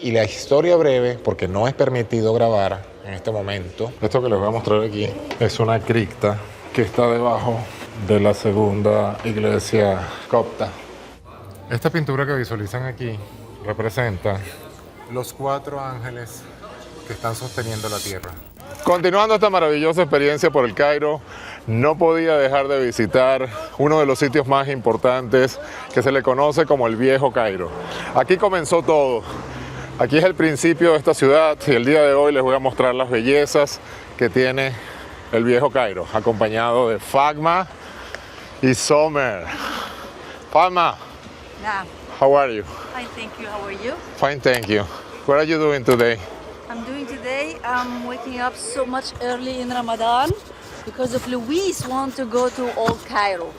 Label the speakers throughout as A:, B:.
A: Y la historia breve, porque no es permitido grabar en este momento. Esto que les voy a mostrar aquí es una cripta que está debajo de la segunda iglesia copta. Esta pintura que visualizan aquí representa los 4 ángeles que están sosteniendo la tierra. Continuando esta maravillosa experiencia por el Cairo, no podía dejar de visitar uno de los sitios más importantes que se le conoce como el Viejo Cairo. Aquí comenzó todo. Aquí es el principio de esta ciudad y el día de hoy les voy a mostrar las bellezas que tiene el Viejo Cairo, acompañado de Fatma y Somer. Fatma,
B: Yeah.
A: how are you?
B: Hi, thank you. How are you?
A: Fine, thank you. What are you doing today?
B: I'm waking up so much early in Ramadan because of Luis want to go to Old Cairo.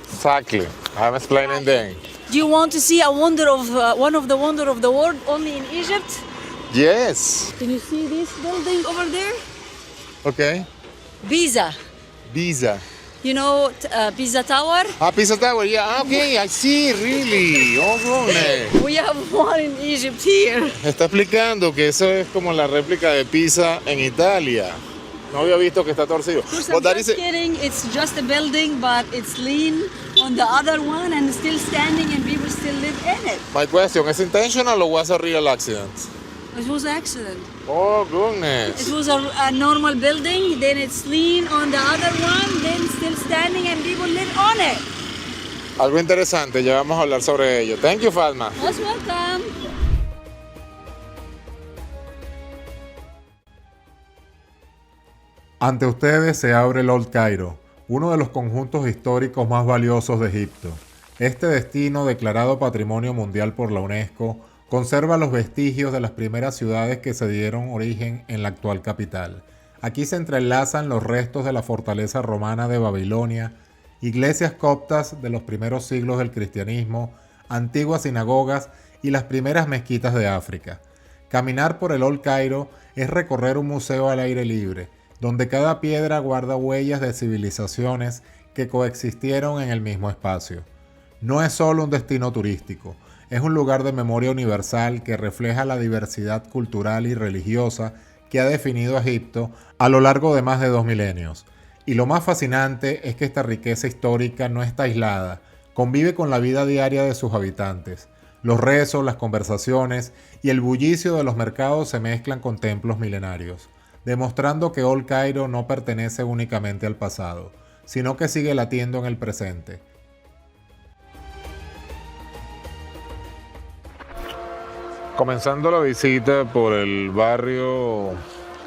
A: Exactly. I'm explaining then.
B: Do you want to see a wonder of one of the wonder of the world only in Egypt?
A: Yes.
B: Can you see this building over there?
A: Okay.
B: Pisa.
A: Pisa.
B: You know Pisa Tower?
A: Pisa Tower. Yeah. Okay. I see. Really. Oh, goodness.
B: We have one in Egypt here.
A: Está explicando que eso es como la réplica de Pisa en Italia. No había visto que está torcido.
B: I'm just kidding. It's just a building, but it's lean on the other one and still standing, and people still live in it.
A: My question, is intentional or was a real accident?
B: It was an accident.
A: Oh, goodness.
B: It was a normal building, then it's lean on the other one, then still standing, and people live on it.
A: Algo interesante, ya vamos a hablar sobre ello. Thank you, Fatma.
B: Most welcome.
C: Ante ustedes se abre el Old Cairo, uno de los conjuntos históricos más valiosos de Egipto. Este destino, declarado Patrimonio Mundial por la UNESCO, conserva los vestigios de las primeras ciudades que se dieron origen en la actual capital. Aquí se entrelazan los restos de la fortaleza romana de Babilonia, iglesias coptas de los primeros siglos del cristianismo, antiguas sinagogas y las primeras mezquitas de África. Caminar por el Old Cairo es recorrer un museo al aire libre, donde cada piedra guarda huellas de civilizaciones que coexistieron en el mismo espacio. No es solo un destino turístico, es un lugar de memoria universal que refleja la diversidad cultural y religiosa que ha definido a Egipto a lo largo de más de 2 milenios. Y lo más fascinante es que esta riqueza histórica no está aislada, convive con la vida diaria de sus habitantes. Los rezos, las conversaciones y el bullicio de los mercados se mezclan con templos milenarios, demostrando que Old Cairo no pertenece únicamente al pasado, sino que sigue latiendo en el presente.
A: Comenzando la visita por el barrio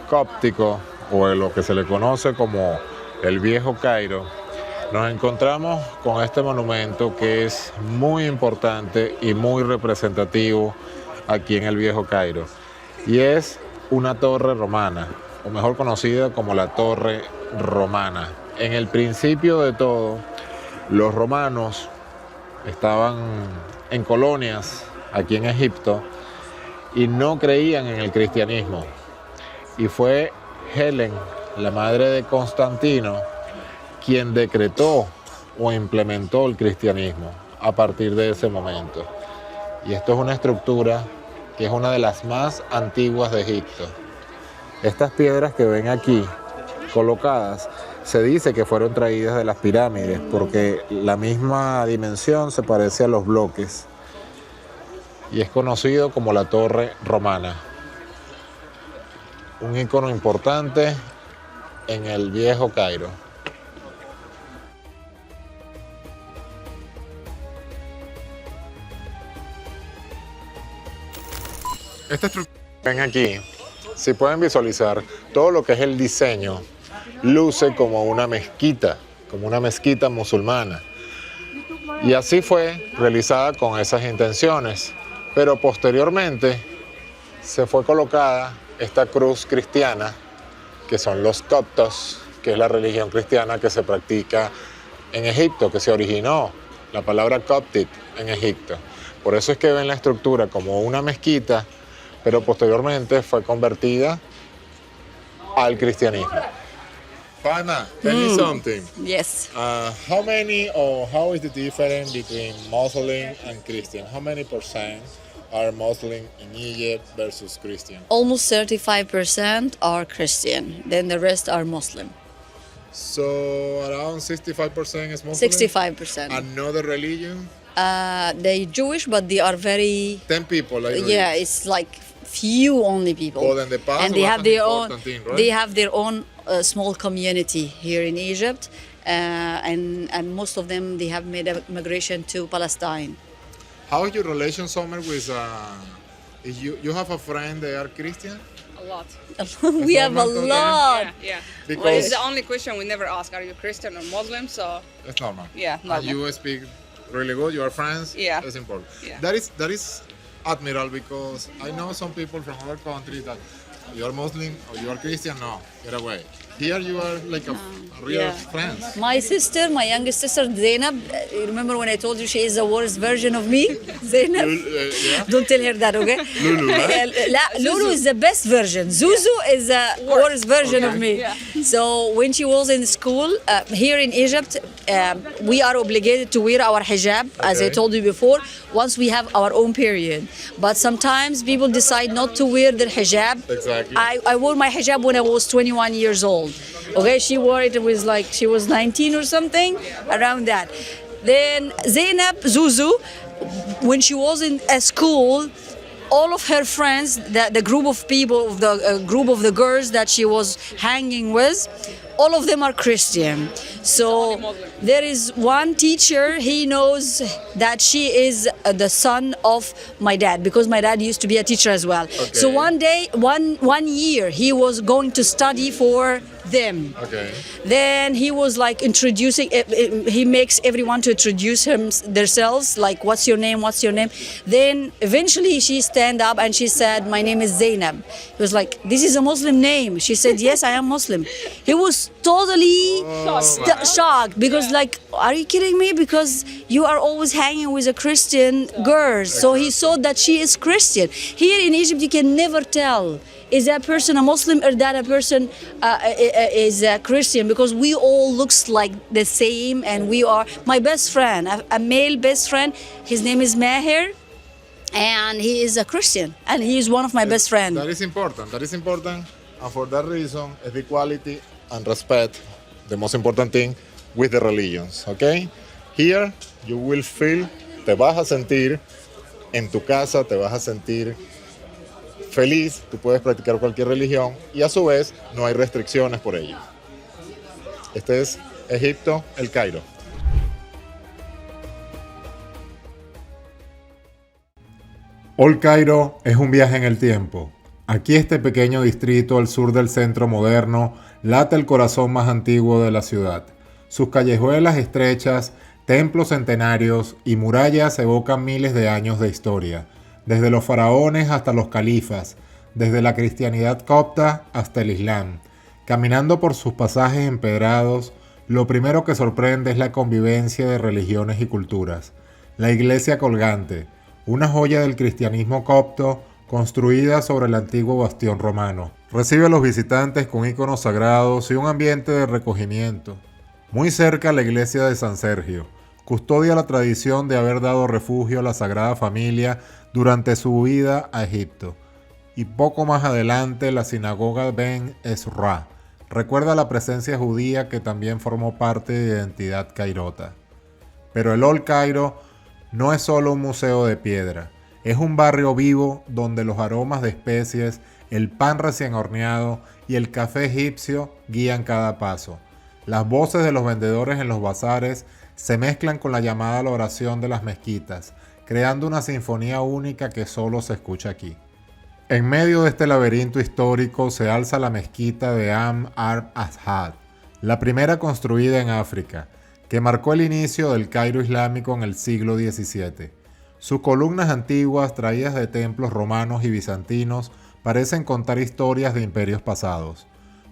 A: cóptico, o lo que se le conoce como el Viejo Cairo, nos encontramos con este monumento que es muy importante y muy representativo aquí en el Viejo Cairo, y es una torre romana, o mejor conocida como la Torre Romana. En el principio de todo, los romanos estaban en colonias aquí en Egipto y no creían en el cristianismo. Y fue Helen, la madre de Constantino, quien decretó o implementó el cristianismo a partir de ese momento. Y esto es una estructura que es una de las más antiguas de Egipto. Estas piedras que ven aquí colocadas, se dice que fueron traídas de las pirámides porque la misma dimensión se parece a los bloques y es conocido como la Torre Romana. Un ícono importante en el Viejo Cairo. Esta estructura que ven aquí, si pueden visualizar todo lo que es el diseño, luce como una mezquita musulmana. Y así fue realizada con esas intenciones, pero posteriormente se fue colocada esta cruz cristiana, que son los coptos, que es la religión cristiana que se practica en Egipto, que se originó la palabra coptic en Egipto. Por eso es que ven la estructura como una mezquita, pero posteriormente fue convertida al cristianismo. Fatma, tell me something.
B: Yes.
A: How many or how is the difference between Muslim and Christian? How many percent are Muslim in Egypt versus Christian?
B: Almost 35% are Christian, then the rest are Muslim.
A: So around 65% is Muslim?
B: 65%.
A: Another religion?
B: They Jewish, but they are very
A: 10 people, I read.
B: yeah. It's like few only people.
A: But in the past
B: and they
A: was
B: have
A: an
B: their own.
A: important thing, right?
B: They have their own small community here in Egypt, and most of them they have made a migration to Palestine.
A: How is your relation, Summer, with if you have a friend they are Christian?
D: A lot.
B: We have a
A: normal,
B: lot.
D: Yeah.
A: Because
D: It's the only question we never ask, are you Christian or Muslim? So,
A: it's normal.
D: yeah,
A: And
D: normal.
A: you speak really good. You are friends.
D: Yeah.
A: That's important.
D: Yeah.
A: That is admirable because I know some people from other countries that you are Muslim or you are Christian. No, get away. Here you are like a real
B: yeah.
A: friends.
B: My sister, my youngest sister Zainab, you remember when I told you she is the worst version of me? Zainab?
A: Yeah.
B: Don't tell her that, okay?
A: Lulu, right?
B: لا, Lulu is the best version. Zuzu is the worst version of me.
D: Yeah.
B: So when she was in school, here in Egypt, we are obligated to wear our hijab, as I
A: Okay.
B: told you before, once we have our own period. But sometimes people decide not to wear their hijab.
A: Exactly.
B: I wore my hijab when I was 21 years old. Okay, she wore it was like she was 19 or something, around that. Then Zainab Zuzu, when she was in a school, all of her friends, the group of people, the group of the girls that she was hanging with, all of them are Christian. So there is one teacher, he knows that she is the son of my dad, because my dad used to be a teacher as well. So one day, one year, he was going to study for them.
A: Okay.
B: Then he was like introducing, he makes everyone to introduce themselves, like, what's your name, what's your name? Then eventually she stand up and she said, my name is Zainab. He was like, this is a Muslim name. She said, yes, I am Muslim. He was totally shocked, because like, are you kidding me? Because you are always hanging with a Christian girl. So he saw that she is Christian. Here in Egypt, you can never tell. Is that person a Muslim or that a person is a Christian? Because we all looks like the same, and we are. My best friend, a male best friend, his name is Maher, and he is a Christian, and he is one of my best friends.
A: That is important. That is important. And for that reason, is equality and respect, the most important thing with the religions. Okay? Here, you will feel, te vas a sentir en tu casa, te vas a sentir feliz, tú puedes practicar cualquier religión y a su vez no hay restricciones por ello. Este es Egipto, el Cairo.
C: Old Cairo es un viaje en el tiempo. Aquí este pequeño distrito al sur del centro moderno late el corazón más antiguo de la ciudad. Sus callejuelas estrechas, templos centenarios y murallas evocan miles de años de historia, desde los faraones hasta los califas, desde la cristianidad copta hasta el islam. Caminando por sus pasajes empedrados, lo primero que sorprende es la convivencia de religiones y culturas. La iglesia colgante, una joya del cristianismo copto construida sobre el antiguo bastión romano. Recibe a los visitantes con íconos sagrados y un ambiente de recogimiento. Muy cerca la iglesia de San Sergio, custodia la tradición de haber dado refugio a la Sagrada Familia durante su huida a Egipto. Y poco más adelante la sinagoga Ben Ezra recuerda la presencia judía que también formó parte de la identidad cairota. Pero el Old Cairo no es solo un museo de piedra, es un barrio vivo donde los aromas de especies, el pan recién horneado y el café egipcio guían cada paso. Las voces de los vendedores en los bazares se mezclan con la llamada a la oración de las mezquitas, creando una sinfonía única que solo se escucha aquí. En medio de este laberinto histórico se alza la mezquita de Am Ar-Ashad, la primera construida en África, que marcó el inicio del Cairo islámico en el siglo XVII. Sus columnas antiguas, traídas de templos romanos y bizantinos, parecen contar historias de imperios pasados.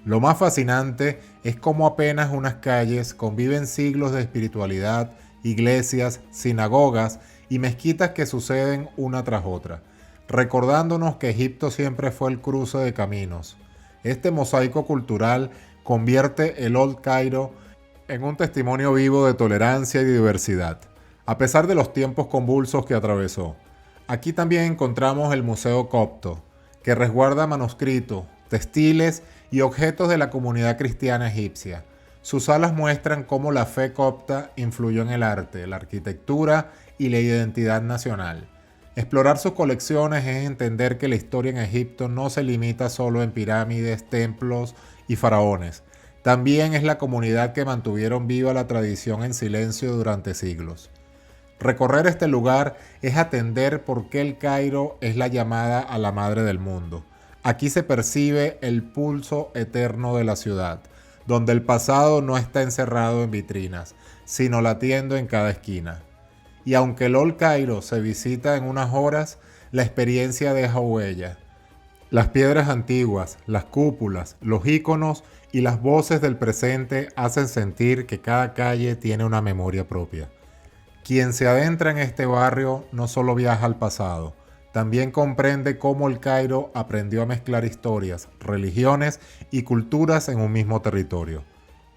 C: Lo más fascinante es cómo apenas unas calles conviven siglos de espiritualidad, iglesias, sinagogas y mezquitas que suceden una tras otra, recordándonos que Egipto siempre fue el cruce de caminos. Este mosaico cultural convierte el Old Cairo en un testimonio vivo de tolerancia y diversidad, a pesar de los tiempos convulsos que atravesó. Aquí también encontramos el Museo Copto, que resguarda manuscritos, textiles y objetos de la comunidad cristiana egipcia. Sus salas muestran cómo la fe copta influyó en el arte, la arquitectura y la identidad nacional. Explorar sus colecciones es entender que la historia en Egipto no se limita solo en pirámides, templos y faraones. También es la comunidad que mantuvieron viva la tradición en silencio durante siglos. Recorrer este lugar es atender por qué el Cairo es la llamada a la madre del mundo. Aquí se percibe el pulso eterno de la ciudad, donde el pasado no está encerrado en vitrinas, sino latiendo en cada esquina. Y aunque el Old Cairo se visita en unas horas, la experiencia deja huella. Las piedras antiguas, las cúpulas, los íconos y las voces del presente hacen sentir que cada calle tiene una memoria propia. Quien se adentra en este barrio no solo viaja al pasado, también comprende cómo el Cairo aprendió a mezclar historias, religiones y culturas en un mismo territorio.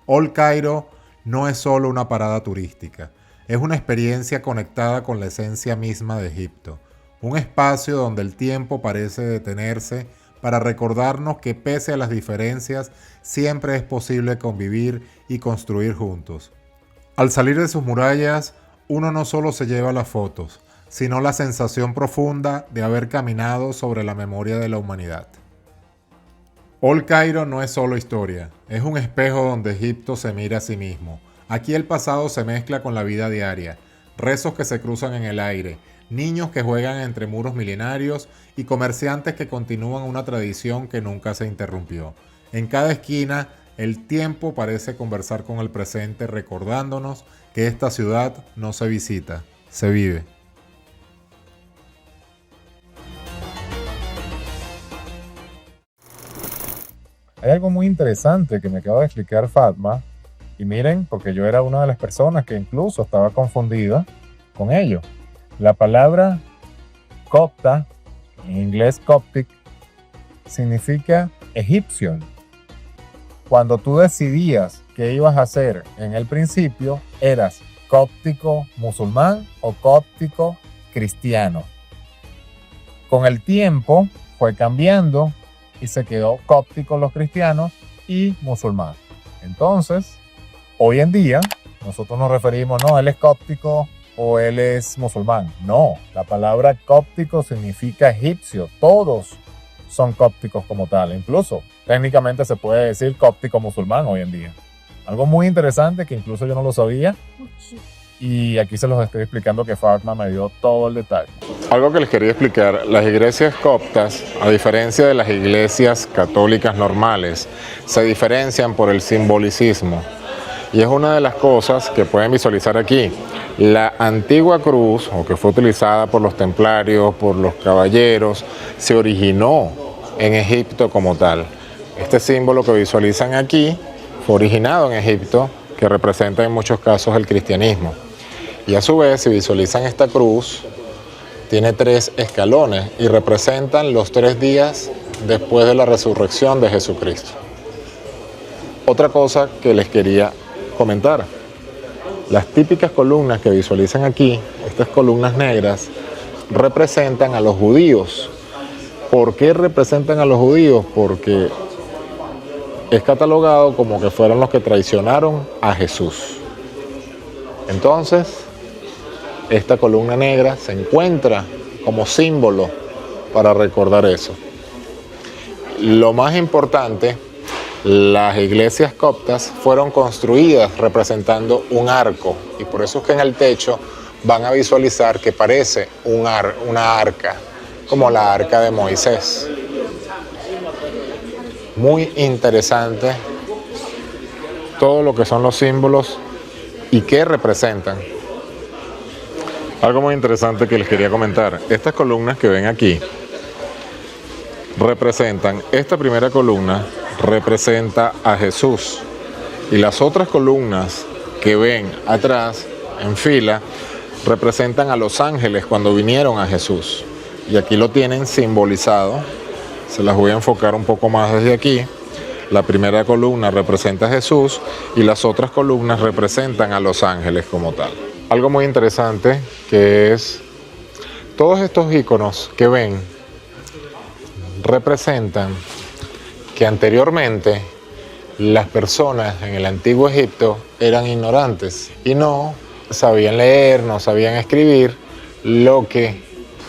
C: Old Cairo no es solo una parada turística, es una experiencia conectada con la esencia misma de Egipto, un espacio donde el tiempo parece detenerse para recordarnos que pese a las diferencias, siempre es posible convivir y construir juntos. Al salir de sus murallas, uno no solo se lleva las fotos, sino la sensación profunda de haber caminado sobre la memoria de la humanidad. Old Cairo no es solo historia, es un espejo donde Egipto se mira a sí mismo. Aquí el pasado se mezcla con la vida diaria, rezos que se cruzan en el aire, niños que juegan entre muros milenarios y comerciantes que continúan una tradición que nunca se interrumpió. En cada esquina, el tiempo parece conversar con el presente, recordándonos que esta ciudad no se visita, se vive.
E: Hay algo muy interesante que me acaba de explicar Fatma, y miren, porque yo era una de las personas que incluso estaba confundida con ello. La palabra copta, en inglés Coptic, significa egipcio. Cuando tú decidías qué ibas a hacer en el principio, eras cóptico musulmán o cóptico cristiano. Con el tiempo fue cambiando y se quedó cóptico los cristianos y musulmán. Entonces, hoy en día, nosotros nos referimos, no, él es cóptico o él es musulmán. No, la palabra cóptico significa egipcio. Todos son cópticos como tal. Incluso, técnicamente se puede decir cóptico musulmán hoy en día. Algo muy interesante que incluso yo no lo sabía. Y aquí se los estoy explicando que Fatma me dio todo el detalle.
A: Algo que les quería explicar, las iglesias coptas, a diferencia de las iglesias católicas normales, se diferencian por el simbolicismo. Y es una de las cosas que pueden visualizar aquí. La antigua cruz, o que fue utilizada por los templarios, por los caballeros, se originó en Egipto como tal. Este símbolo que visualizan aquí fue originado en Egipto, que representa en muchos casos el cristianismo. Y a su vez, si visualizan esta cruz, tiene 3 escalones y representan los 3 días después de la resurrección de Jesucristo. Otra cosa que les quería comentar, las típicas columnas que visualizan aquí, estas columnas negras, representan a los judíos. ¿Por qué representan a los judíos? Porque es catalogado como que fueron los que traicionaron a Jesús. Entonces, esta columna negra se encuentra como símbolo para recordar eso. Lo más importante, las iglesias coptas fueron construidas representando un arco, y por eso es que en el techo van a visualizar que parece una arca, como la arca de Moisés. Muy interesante todo lo que son los símbolos y qué representan. Algo muy interesante que les quería comentar, estas columnas que ven aquí representan, esta primera columna representa a Jesús y las otras columnas que ven atrás en fila representan a los ángeles cuando vinieron a Jesús, y aquí lo tienen simbolizado. Se las voy a enfocar un poco más desde aquí. La primera columna representa a Jesús y las otras columnas representan a los ángeles como tal. Algo muy interesante que es Todos estos iconos que ven representan que anteriormente las personas en el antiguo Egipto eran ignorantes y no sabían leer, no sabían escribir, lo que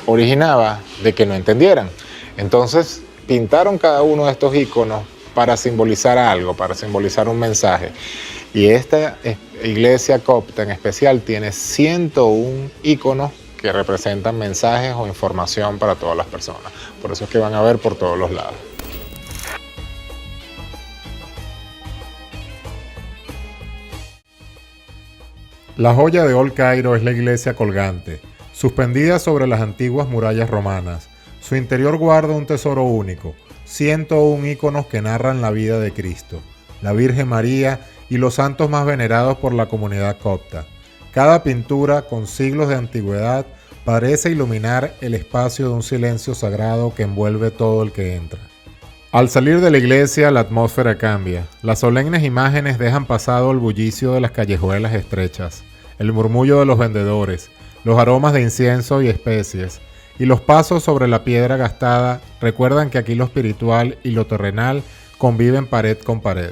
A: originaba de que no entendieran. Entonces pintaron cada uno de estos iconos para simbolizar algo, para simbolizar un mensaje. Y esta iglesia copta en especial tiene 101 iconos que representan mensajes o información para todas las personas. Por eso es que van a ver por todos los lados.
C: La joya de Old Cairo es la iglesia colgante, suspendida sobre las antiguas murallas romanas. Su interior guarda un tesoro único, 101 iconos que narran la vida de Cristo, la Virgen María y los santos más venerados por la comunidad copta. Cada pintura, con siglos de antigüedad, parece iluminar el espacio de un silencio sagrado que envuelve todo el que entra. Al salir de la iglesia, la atmósfera cambia. Las solemnes imágenes dejan pasado el bullicio de las callejuelas estrechas, el murmullo de los vendedores, los aromas de incienso y especies, y los pasos sobre la piedra gastada recuerdan que aquí lo espiritual y lo terrenal conviven pared con pared.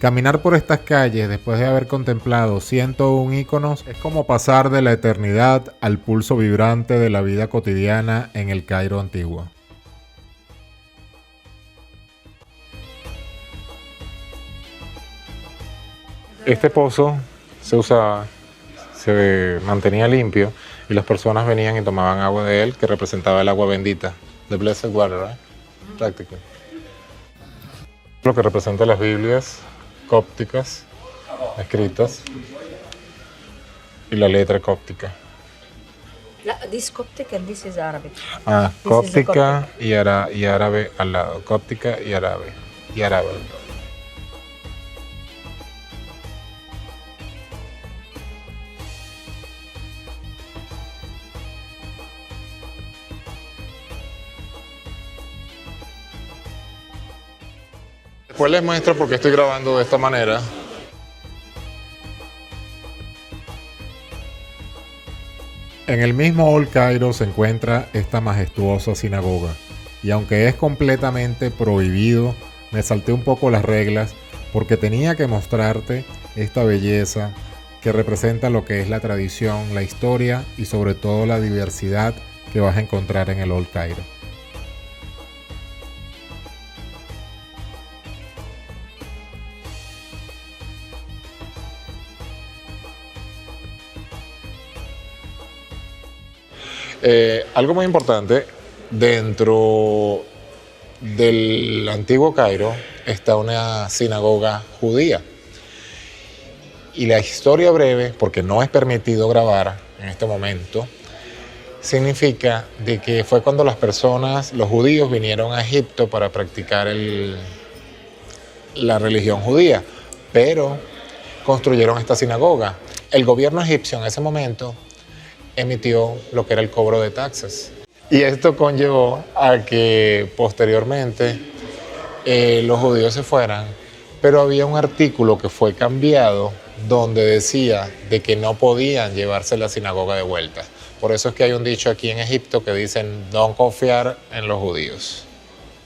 C: Caminar por estas calles después de haber contemplado 101 iconos es como pasar de la eternidad al pulso vibrante de la vida cotidiana en el Cairo antiguo.
A: Este pozo se mantenía limpio y las personas venían y tomaban agua de él, que representaba el agua bendita, the blessed water, right? Practically. Lo que representa las Biblias cópticas escritas y la letra cóptica.
B: This Coptic and this is Arabic.
A: Cóptica y árabe al lado, cóptica y árabe. Después les muestro por qué estoy grabando de esta manera.
C: En el mismo Old Cairo se encuentra esta majestuosa sinagoga, y aunque es completamente prohibido, me salté un poco las reglas porque tenía que mostrarte esta belleza que representa lo que es la tradición, la historia y sobre todo la diversidad que vas a encontrar en el Old Cairo.
A: Algo muy importante, dentro del antiguo Cairo está una sinagoga judía. Y la historia breve, porque no es permitido grabar en este momento, significa de que fue cuando los judíos vinieron a Egipto para practicar la religión judía, pero construyeron esta sinagoga. El gobierno egipcio en ese momento emitió lo que era el cobro de taxes. Y esto conllevó a que posteriormente los judíos se fueran, pero había un artículo que fue cambiado donde decía de que no podían llevarse la sinagoga de vuelta. Por eso es que hay un dicho aquí en Egipto que dicen no confiar en los judíos.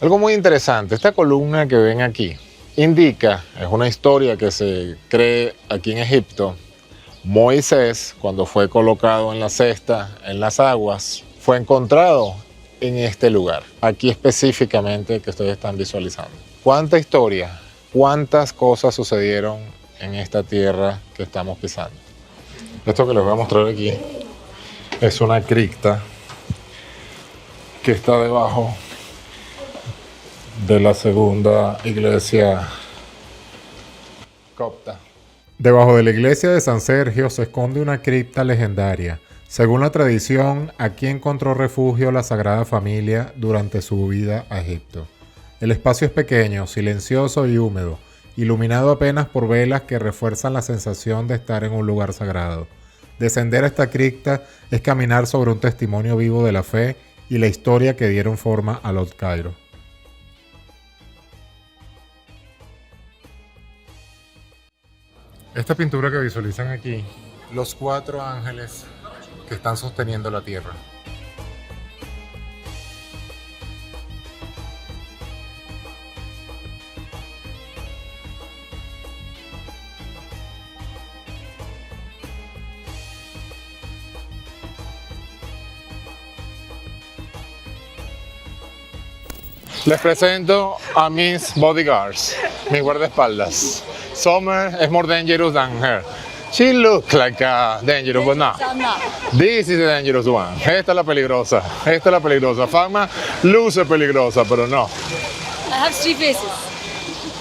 A: Algo muy interesante, esta columna que ven aquí indica, es una historia que se cree aquí en Egipto. Moisés, cuando fue colocado en la cesta, en las aguas, fue encontrado en este lugar, aquí específicamente que ustedes están visualizando. ¿Cuánta historia, cuántas cosas sucedieron en esta tierra que estamos pisando? Esto que les voy a mostrar aquí es una cripta que está debajo de la segunda iglesia copta.
C: Debajo de la iglesia de San Sergio se esconde una cripta legendaria. Según la tradición, aquí encontró refugio la Sagrada Familia durante su vida a Egipto. El espacio es pequeño, silencioso y húmedo, iluminado apenas por velas que refuerzan la sensación de estar en un lugar sagrado. Descender a esta cripta es caminar sobre un testimonio vivo de la fe y la historia que dieron forma al Old Cairo. Esta pintura que visualizan aquí, los 4 ángeles que están sosteniendo la tierra.
A: Les presento a mis bodyguards, mis guardaespaldas. Summer is more dangerous than her. She looks like a dangerous, but no.
B: I'm not.
A: This is the dangerous one. Esta es la peligrosa. Esta es la peligrosa. Fatma luce peligrosa, pero no.
B: I have 3 faces.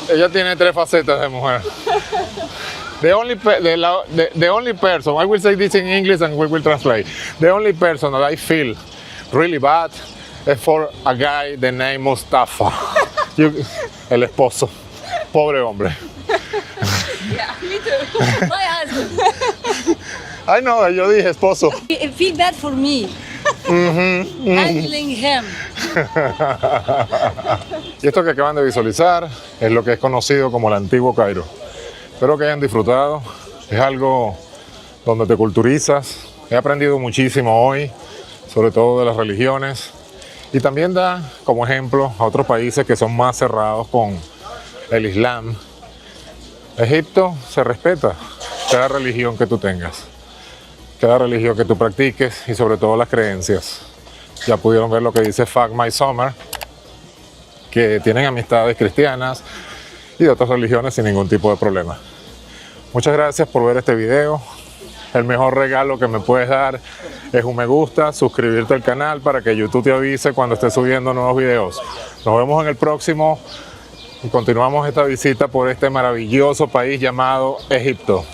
A: Ella tiene 3 facetas de mujer. The only person, I will say this in English and we will translate. The only person that I feel really bad is for a guy the name Mustafa. El esposo. Pobre hombre.
D: Yeah, me too.
B: My husband.
A: Ay no, yo dije esposo.
B: Feel bad for me. Handling him.
A: Y esto que acaban de visualizar es lo que es conocido como el antiguo Cairo. Espero que hayan disfrutado. Es algo donde te culturizas. He aprendido muchísimo hoy, sobre todo de las religiones. Y también da como ejemplo a otros países que son más cerrados con el Islam. Egipto se respeta cada religión que tú tengas, cada religión que tú practiques y sobre todo las creencias. Ya pudieron ver lo que dice Fatma y Summer, que tienen amistades cristianas y de otras religiones sin ningún tipo de problema. Muchas gracias por ver este video. El mejor regalo que me puedes dar es un me gusta, suscribirte al canal para que YouTube te avise cuando esté subiendo nuevos videos. Nos vemos en el próximo y continuamos esta visita por este maravilloso país llamado Egipto.